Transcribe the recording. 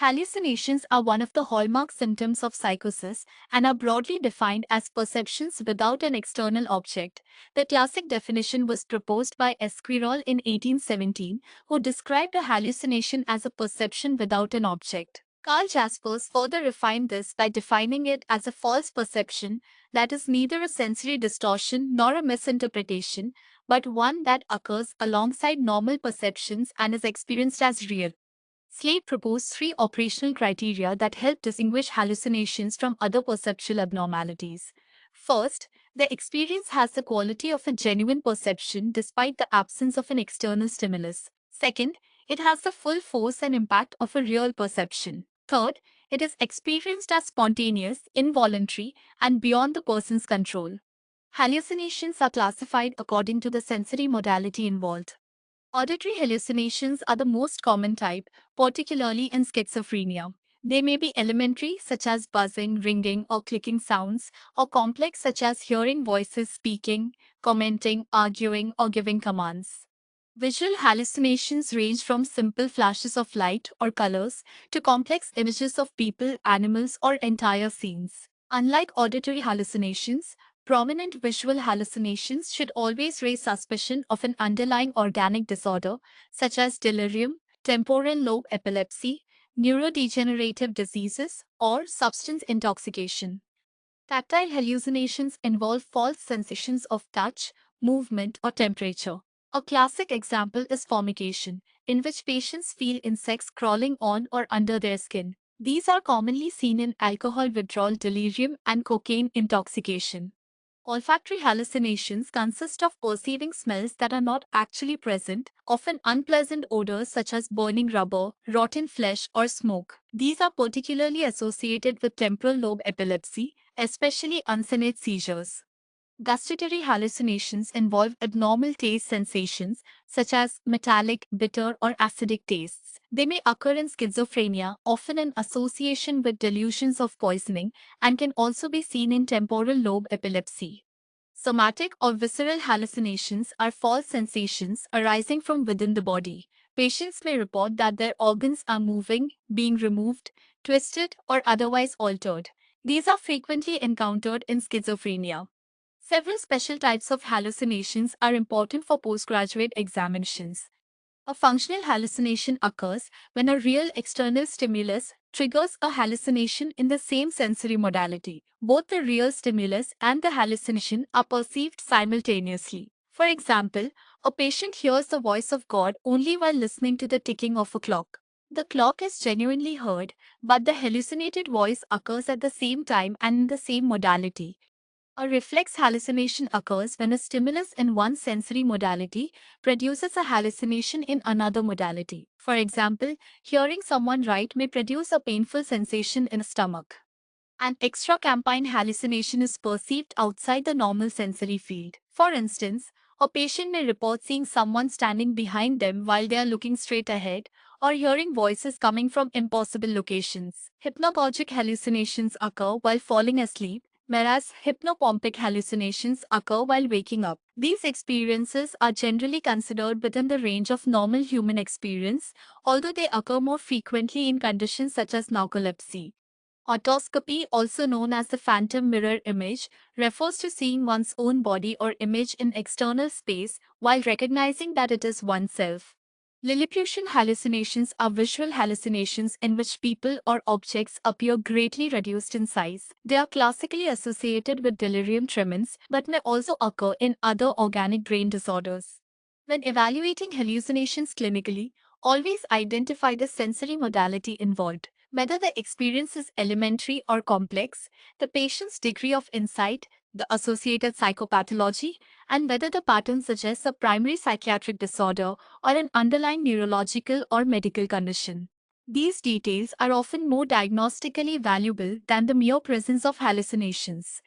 Hallucinations are one of the hallmark symptoms of psychosis and are broadly defined as perceptions without an external object. The classic definition was proposed by Esquirol in 1817, who described a hallucination as a perception without an object. Carl Jaspers further refined this by defining it as a false perception that is neither a sensory distortion nor a misinterpretation, but one that occurs alongside normal perceptions and is experienced as real. Slade proposed three operational criteria that help distinguish hallucinations from other perceptual abnormalities. First, the experience has the quality of a genuine perception despite the absence of an external stimulus. Second, it has the full force and impact of a real perception. Third, it is experienced as spontaneous, involuntary, and beyond the person's control. Hallucinations are classified according to the sensory modality involved. Auditory hallucinations are the most common type, particularly in schizophrenia. They may be elementary, such as buzzing, ringing, or clicking sounds, or complex, such as hearing voices speaking, commenting, arguing, or giving commands. Visual hallucinations range from simple flashes of light or colors to complex images of people, animals, or entire scenes. Unlike auditory hallucinations, prominent visual hallucinations should always raise suspicion of an underlying organic disorder, such as delirium, temporal lobe epilepsy, neurodegenerative diseases, or substance intoxication. Tactile hallucinations involve false sensations of touch, movement, or temperature. A classic example is formication, in which patients feel insects crawling on or under their skin. These are commonly seen in alcohol withdrawal delirium and cocaine intoxication. Olfactory hallucinations consist of perceiving smells that are not actually present, often unpleasant odors such as burning rubber, rotten flesh, or smoke. These are particularly associated with temporal lobe epilepsy, especially uncinate seizures. Gustatory hallucinations involve abnormal taste sensations such as metallic, bitter, or acidic tastes. They may occur in schizophrenia, often in association with delusions of poisoning, and can also be seen in temporal lobe epilepsy. Somatic or visceral hallucinations are false sensations arising from within the body. Patients may report that their organs are moving, being removed, twisted, or otherwise altered. These are frequently encountered in schizophrenia. Several special types of hallucinations are important for postgraduate examinations. A functional hallucination occurs when a real external stimulus triggers a hallucination in the same sensory modality. Both the real stimulus and the hallucination are perceived simultaneously. For example, a patient hears the voice of God only while listening to the ticking of a clock. The clock is genuinely heard, but the hallucinated voice occurs at the same time and in the same modality. A reflex hallucination occurs when a stimulus in one sensory modality produces a hallucination in another modality. For example, hearing someone write may produce a painful sensation in the stomach. An extracampine hallucination is perceived outside the normal sensory field. For instance, a patient may report seeing someone standing behind them while they are looking straight ahead, or hearing voices coming from impossible locations. Hypnagogic hallucinations occur while falling asleep, whereas hypnopompic hallucinations occur while waking up. These experiences are generally considered within the range of normal human experience, although they occur more frequently in conditions such as narcolepsy. Autoscopy, also known as the phantom mirror image, refers to seeing one's own body or image in external space while recognizing that it is oneself. Lilliputian hallucinations are visual hallucinations in which people or objects appear greatly reduced in size. They are classically associated with delirium tremens but may also occur in other organic brain disorders. When evaluating hallucinations clinically, always identify the sensory modality involved. Whether the experience is elementary or complex, the patient's degree of insight, the associated psychopathology, and whether the pattern suggests a primary psychiatric disorder or an underlying neurological or medical condition. These details are often more diagnostically valuable than the mere presence of hallucinations.